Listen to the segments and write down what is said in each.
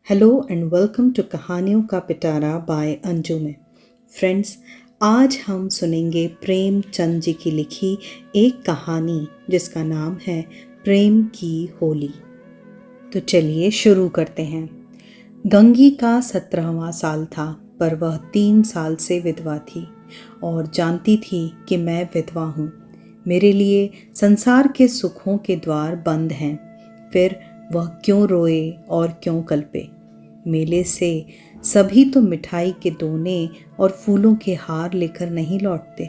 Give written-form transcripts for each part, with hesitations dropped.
Hello and welcome to कहानियों का पिटारा bye Anju में। फ्रेंड्स, आज हम सुनेंगे प्रेमचंद जी की लिखी एक कहानी जिसका नाम है प्रेम की होली। तो चलिए शुरू करते हैं। गंगी का 17वां साल था, पर वह 3 साल से विधवा थी और जानती थी कि मैं विधवा हूँ। मेरे लिए संसार के सुखों के द्वार बंद हैं। फिर वह क्यों रोए और क्यों कल्पे। मेले से सभी तो मिठाई के दोने और फूलों के हार लेकर नहीं लौटते।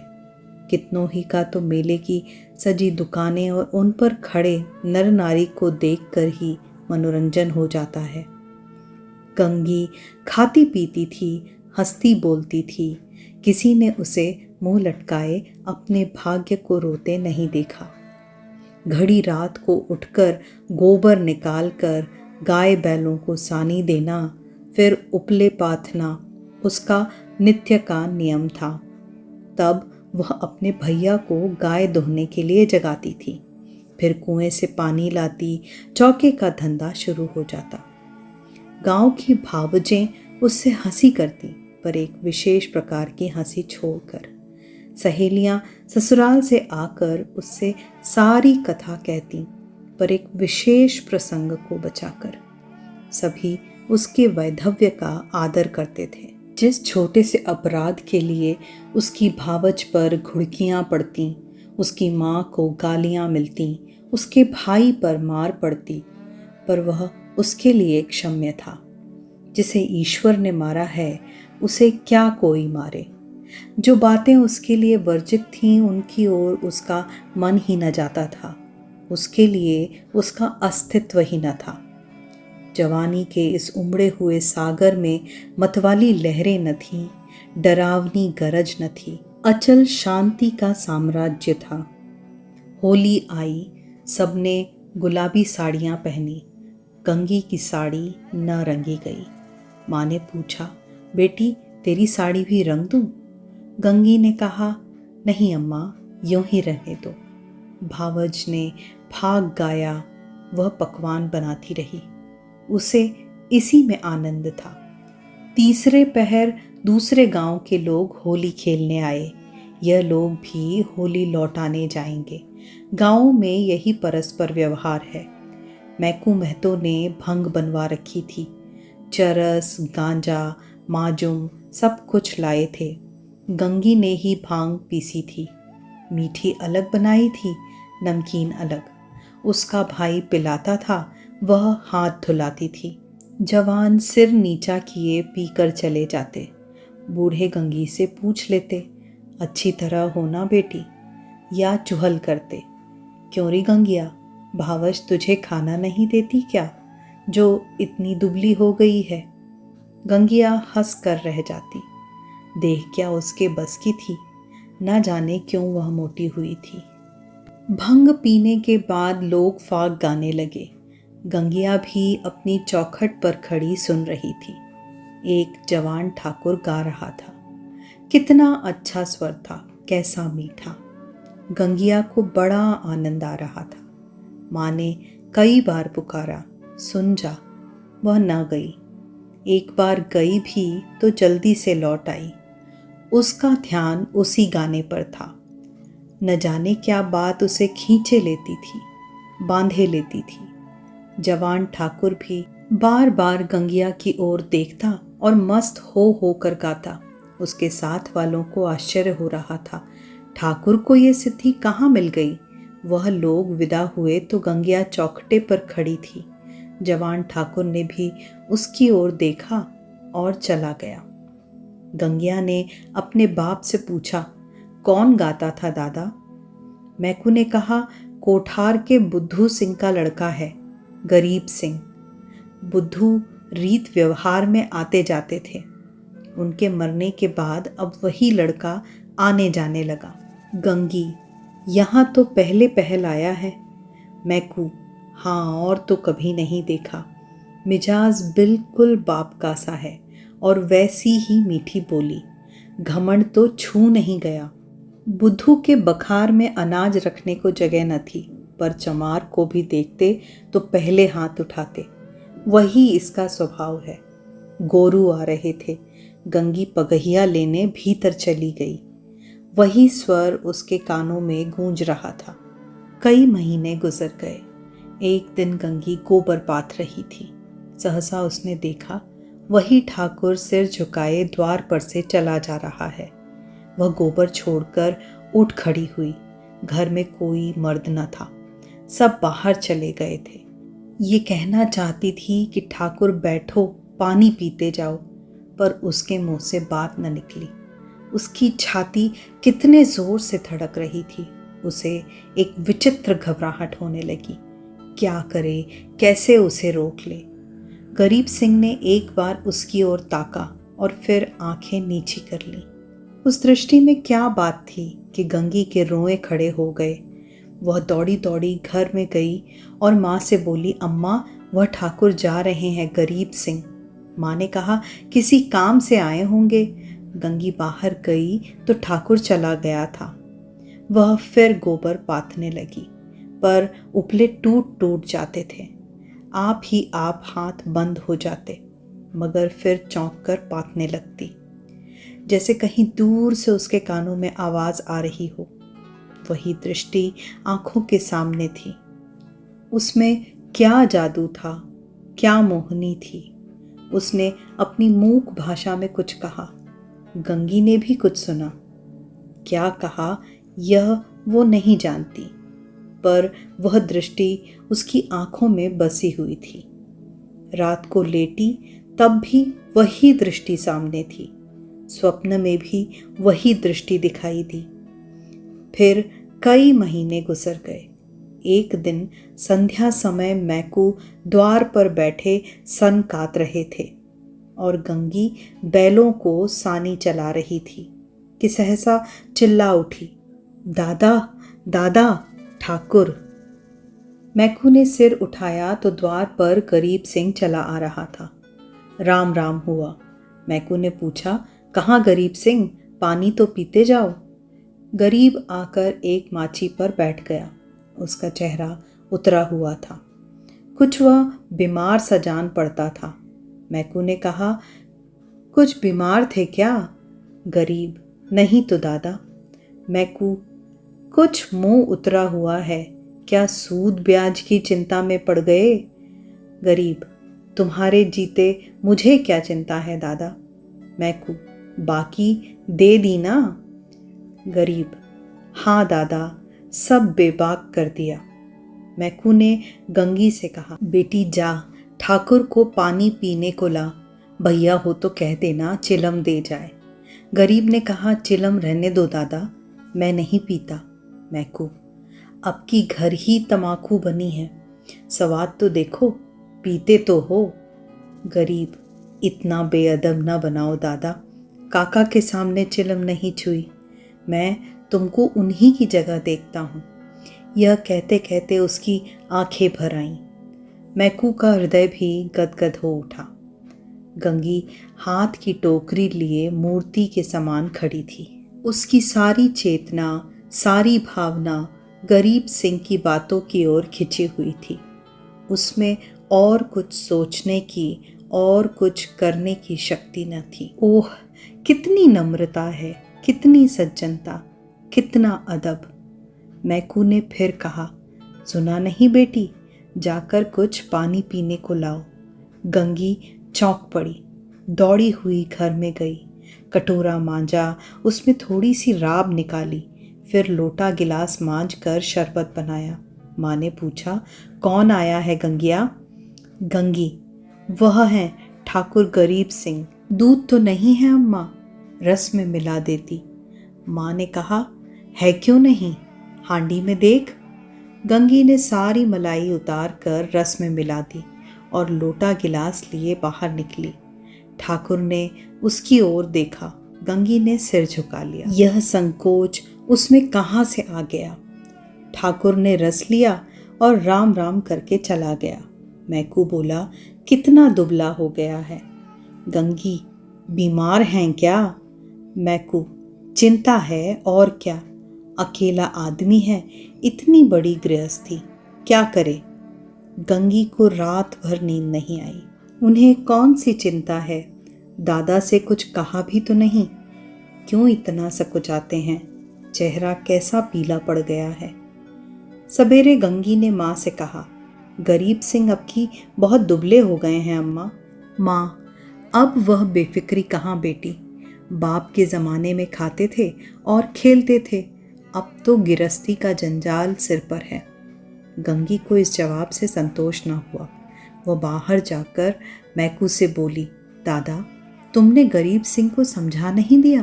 कितनों ही का तो मेले की सजी दुकानें और उन पर खड़े नर नारी को देखकर ही मनोरंजन हो जाता है। गंगी खाती पीती थी, हंसती बोलती थी। किसी ने उसे मुंह लटकाए अपने भाग्य को रोते नहीं देखा। घड़ी रात को उठकर गोबर निकालकर गाय बैलों को सानी देना, फिर उपले पाथना उसका नित्य का नियम था। तब वह अपने भैया को गाय दोहने के लिए जगाती थी। फिर कुएं से पानी लाती, चौके का धंधा शुरू हो जाता। गांव की भावजें उससे हंसी करती, पर एक विशेष प्रकार की हंसी छोड़कर। सहेलियां ससुराल से आकर उससे सारी कथा कहती, पर एक विशेष प्रसंग को बचाकर। सभी उसके वैधव्य का आदर करते थे। जिस छोटे से अपराध के लिए उसकी भावज पर घुड़कियां पड़ती, उसकी माँ को गालियां मिलती, उसके भाई पर मार पड़ती, पर वह उसके लिए क्षम्य था। जिसे ईश्वर ने मारा है उसे क्या कोई मारे। जो बातें उसके लिए वर्जित थीं उनकी ओर उसका मन ही न जाता था। उसके लिए उसका अस्तित्व ही न था। जवानी के इस उमड़े हुए सागर में मतवाली लहरें न थीं, डरावनी गरज न थी। अचल शांति का साम्राज्य था। होली आई, सबने गुलाबी साड़ियां पहनी। गंगी की साड़ी न रंगी गई। माँ ने पूछा, बेटी तेरी साड़ी भी रंग दूं? गंगी ने कहा, नहीं अम्मा, यूं ही रहने दो। भावज ने भाग गाया, वह पकवान बनाती रही। उसे इसी में आनंद था। तीसरे पहर दूसरे गांव के लोग होली खेलने आए। यह लोग भी होली लौटाने जाएंगे। गांवों में यही परस्पर व्यवहार है। मैकू महतो ने भंग बनवा रखी थी। चरस, गांजा, माजुम सब कुछ लाए थे। गंगी ने ही भांग पीसी थी। मीठी अलग बनाई थी, नमकीन अलग। उसका भाई पिलाता था, वह हाथ धुलाती थी। जवान सिर नीचा किए पीकर चले जाते। बूढ़े गंगी से पूछ लेते, अच्छी तरह होना बेटी, या चुहल करते, क्यों री गंगिया, भावज तुझे खाना नहीं देती क्या, जो इतनी दुबली हो गई है। गंगिया हंस कर रह जाती। देह क्या उसके बस की थी, न जाने क्यों वह मोटी हुई थी। भंग पीने के बाद लोग फाग गाने लगे। गंगिया भी अपनी चौखट पर खड़ी सुन रही थी। एक जवान ठाकुर गा रहा था। कितना अच्छा स्वर था, कैसा मीठा। गंगिया को बड़ा आनंद आ रहा था। माँ ने कई बार पुकारा, सुन जा। वह न गई। एक बार गई भी तो जल्दी से लौट आई। उसका ध्यान उसी गाने पर था। न जाने क्या बात उसे खींचे लेती थी, बांधे लेती थी। जवान ठाकुर भी बार बार गंगिया की ओर देखता और मस्त हो कर गाता। उसके साथ वालों को आश्चर्य हो रहा था, ठाकुर को ये सिद्धि कहाँ मिल गई। वह लोग विदा हुए तो गंगिया चौखटे पर खड़ी थी। जवान ठाकुर ने भी उसकी ओर देखा और चला गया। गंगिया ने अपने बाप से पूछा, कौन गाता था दादा? मैकू ने कहा, कोठार के बुद्धू सिंह का लड़का है, गरीब सिंह। बुद्धू रीत व्यवहार में आते जाते थे। उनके मरने के बाद अब वही लड़का आने जाने लगा। गंगी, यहाँ तो पहले पहल आया है। मैकू, हाँ, और तो कभी नहीं देखा। मिजाज बिल्कुल बाप का सा है और वैसी ही मीठी बोली। घमंड तो छू नहीं गया। बुद्धू के बखार में अनाज रखने को जगह न थी, पर चमार को भी देखते तो पहले हाथ उठाते। वही इसका स्वभाव है। गोरू आ रहे थे। गंगी पगहिया लेने भीतर चली गई। वही स्वर उसके कानों में गूंज रहा था। कई महीने गुजर गए। एक दिन गंगी गोबर पाथ रही थी। सहसा उसने देखा वही ठाकुर सिर झुकाए द्वार पर से चला जा रहा है। वह गोबर छोड़कर उठ खड़ी हुई। घर में कोई मर्द न था। सब बाहर चले गए थे। ये कहना चाहती थी कि ठाकुर बैठो, पानी पीते जाओ, पर उसके मुंह से बात न निकली। उसकी छाती कितने जोर से धड़क रही थी। उसे एक विचित्र घबराहट होने लगी। क्या करे, कैसे उसे रोक ले। गरीब सिंह ने एक बार उसकी ओर ताका और फिर आंखें नीची कर ली। उस दृष्टि में क्या बात थी कि गंगी के रोए खड़े हो गए। वह दौड़ी दौड़ी घर में गई और माँ से बोली, अम्मा, वह ठाकुर जा रहे हैं, गरीब सिंह। माँ ने कहा, किसी काम से आए होंगे। गंगी बाहर गई तो ठाकुर चला गया था। वह फिर गोबर पाथने लगी, पर उपले टूट टूट जाते थे। आप ही आप हाथ बंद हो जाते, मगर फिर चौंक कर पाथने लगती, जैसे कहीं दूर से उसके कानों में आवाज़ आ रही हो। वही दृष्टि आंखों के सामने थी। उसमें क्या जादू था, क्या मोहनी थी। उसने अपनी मूक भाषा में कुछ कहा। गंगी ने भी कुछ सुना। क्या कहा यह वो नहीं जानती, पर वह दृष्टि उसकी आंखों में बसी हुई थी। रात को लेटी तब भी वही दृष्टि सामने थी। स्वप्न में भी वही दृष्टि दिखाई दी। फिर कई महीने गुजर गए। एक दिन संध्या समय मैकू द्वार पर बैठे सन कात रहे थे और गंगी बैलों को सानी चला रही थी कि सहसा चिल्ला उठी, दादा, दादा, ठाकुर। मैकू ने सिर उठाया तो द्वार पर गरीब सिंह चला आ रहा था। राम राम हुआ। मैकू ने पूछा, कहाँ गरीब सिंह, पानी तो पीते जाओ। गरीब आकर एक माची पर बैठ गया। उसका चेहरा उतरा हुआ था। कुछ वह बीमार सा जान पड़ता था। मैकू ने कहा, कुछ बीमार थे क्या? गरीब, नहीं तो दादा। मैकू, कुछ मुंह उतरा हुआ है, क्या सूद ब्याज की चिंता में पड़ गए? गरीब, तुम्हारे जीते मुझे क्या चिंता है दादा। मैकू, बाकी दे दी ना? गरीब, हाँ दादा, सब बेबाक कर दिया। मैकू ने गंगी से कहा, बेटी जा, ठाकुर को पानी पीने को ला। भैया हो तो कह देना चिलम दे जाए। गरीब ने कहा, चिलम रहने दो दादा, मैं नहीं पीता। मैकू, अब की घर ही तमाकू बनी है, स्वाद तो देखो, पीते तो हो। गरीब, इतना बेअदब ना बनाओ दादा, काका के सामने चिलम नहीं छुई। मैं तुमको उन्हीं की जगह देखता हूँ। यह कहते कहते उसकी आंखें भर आईं। मैकू का हृदय भी गदगद हो उठा। गंगी हाथ की टोकरी लिए मूर्ति के समान खड़ी थी। उसकी सारी चेतना, सारी भावना गरीब सिंह की बातों की ओर खिंची हुई थी। उसमें और कुछ सोचने की और कुछ करने की शक्ति न थी। ओह, कितनी नम्रता है, कितनी सज्जनता, कितना अदब। मैकू ने फिर कहा, सुना नहीं बेटी, जाकर कुछ पानी पीने को लाओ। गंगी चौंक पड़ी, दौड़ी हुई घर में गई, कटोरा मांजा, उसमें थोड़ी सी राब निकाली, फिर लोटा गिलास मांज कर शरबत बनाया। माँ ने पूछा, कौन आया है गंगिया? गंगी, वह हैं ठाकुर गरीब सिंह। दूध तो नहीं है अम्मा, रस में मिला देती। माँ ने कहा, है क्यों नहीं, हांडी में देख। गंगी ने सारी मलाई उतार कर रस में मिला दी और लोटा गिलास लिए बाहर निकली। ठाकुर ने उसकी ओर देखा। गंगी ने सिर झुका लिया। यह संकोच उसमें कहाँ से आ गया? ठाकुर ने रस लिया और राम राम करके चला गया। मैकू बोला, कितना दुबला हो गया है। गंगी, बीमार हैं क्या? मैकू, चिंता है और क्या, अकेला आदमी है, इतनी बड़ी गृहस्थी, क्या करे। गंगी को रात भर नींद नहीं आई। उन्हें कौन सी चिंता है, दादा से कुछ कहा भी तो नहीं, क्यों इतना सकुचाते हैं, चेहरा कैसा पीला पड़ गया है। सवेरे गंगी ने माँ से कहा, गरीब सिंह अब की बहुत दुबले हो गए हैं अम्मा। माँ, अब वह बेफिक्री कहाँ बेटी, बाप के ज़माने में खाते थे और खेलते थे, अब तो गिरस्ती का जंजाल सिर पर है। गंगी को इस जवाब से संतोष न हुआ। वह बाहर जाकर मैकू से बोली, दादा, तुमने गरीब सिंह को समझा नहीं दिया,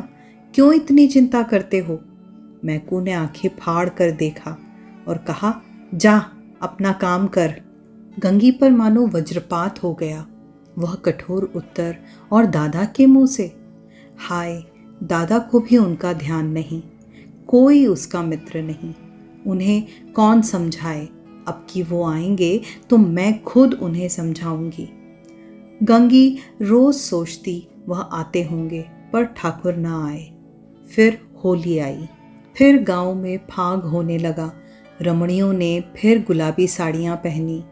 क्यों इतनी चिंता करते हो। मैकू ने आंखें फाड़ कर देखा और कहा, जा अपना काम कर। गंगी पर मानो वज्रपात हो गया। वह कठोर उत्तर और दादा के मुंह से। हाय, दादा को भी उनका ध्यान नहीं, कोई उसका मित्र नहीं। उन्हें कौन समझाए, अब कि वो आएंगे तो मैं खुद उन्हें समझाऊंगी। गंगी रोज सोचती वह आते होंगे, पर ठाकुर ना आए। फिर होली आई, फिर गांव में फाग होने लगा। रमणियों ने फिर गुलाबी साड़ियाँ पहनी,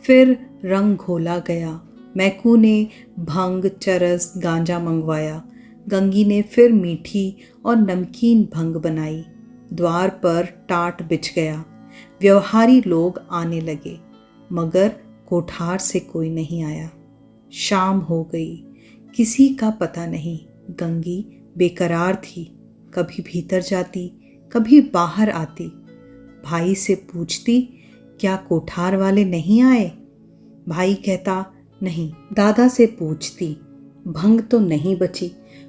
फिर रंग घोला गया। मैकू ने भंग, चरस, गांजा मंगवाया। गंगी ने फिर मीठी और नमकीन भंग बनाई। द्वार पर टाट बिछ गया। व्यवहारी लोग आने लगे, मगर कोठार से कोई नहीं आया। शाम हो गई, किसी का पता नहीं। गंगी बेकरार थी, कभी भीतर जाती, कभी बाहर आती। भाई से पूछती, क्या कोठार वाले नहीं आए। भाई कहता, नहीं। दादा से पूछती, भंग तो नहीं बची,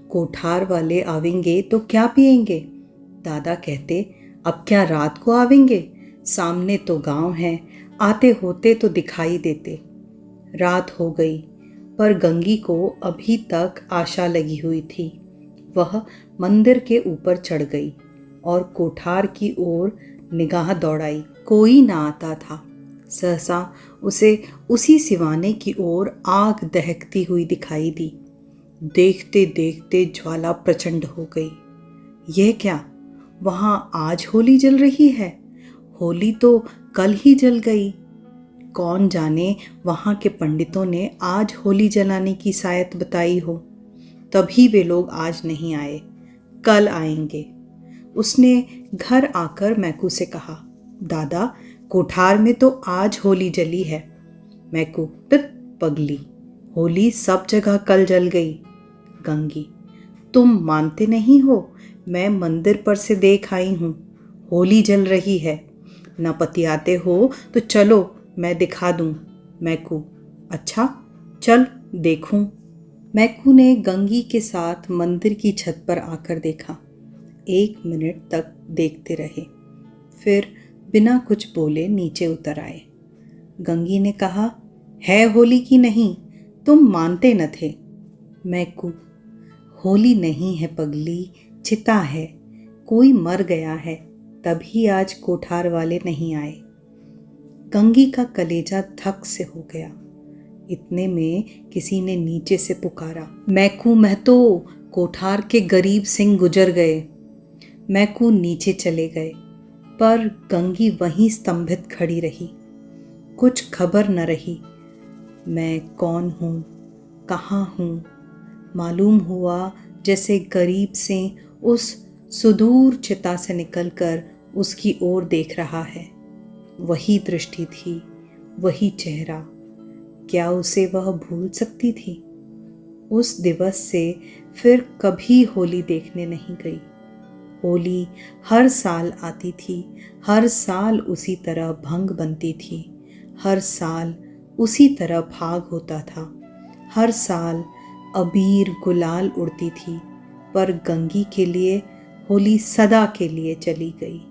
कोठार वाले आवेंगे तो क्या पिएंगे। दादा कहते, अब क्या रात को आवेंगे, सामने तो गांव है, आते होते तो दिखाई देते। रात हो गई, पर गंगी को अभी तक आशा लगी हुई थी। वह मंदिर के ऊपर चढ़ गई और कोठार की ओर निगाह दौड़ाई। कोई ना आता था। सहसा उसे उसी सिवाने की ओर आग दहकती हुई दिखाई दी। देखते देखते ज्वाला प्रचंड हो गई। यह क्या, वहां आज होली जल रही है। होली तो कल ही जल गई। कौन जाने वहां के पंडितों ने आज होली जलाने की सायत बताई हो, तभी वे लोग आज नहीं आए, कल आएंगे। उसने घर आकर मैकू से कहा, दादा, कोठार में तो आज होली जली है। मैकू, पगली, होली सब जगह कल जल गई। गंगी, तुम मानते नहीं हो, मैं मंदिर पर से देख आई हूँ, होली जल रही है। न पतियाते हो तो चलो, मैं दिखा दूँ। मैकू, अच्छा चल देखूं। मैकू ने गंगी के साथ मंदिर की छत पर आकर देखा। 1 मिनट तक देखते रहे, फिर बिना कुछ बोले नीचे उतर आए। गंगी ने कहा, है होली की नहीं, तुम मानते न थे। मैकू, होली नहीं है पगली, चिता है, कोई मर गया है, तभी आज कोठार वाले नहीं आए। गंगी का कलेजा धक से हो गया। इतने में किसी ने नीचे से पुकारा, मैकू महतो, कोठार के गरीब सिंह गुजर गए। मैकू नीचे चले गए, पर गंगी वहीं स्तंभित खड़ी रही। कुछ खबर न रही। मैं कौन हूँ, कहाँ हूँ। मालूम हुआ जैसे गरीब सिंह उस सुदूर चिता से निकलकर उसकी ओर देख रहा है। वही दृष्टि थी, वही चेहरा। क्या उसे वह भूल सकती थी? उस दिवस से फिर कभी होली देखने नहीं गई। होली हर साल आती थी, हर साल उसी तरह भंग बनती थी, हर साल उसी तरह भाग होता था, हर साल अबीर गुलाल उड़ती थी, पर गंगी के लिए होली सदा के लिए चली गई।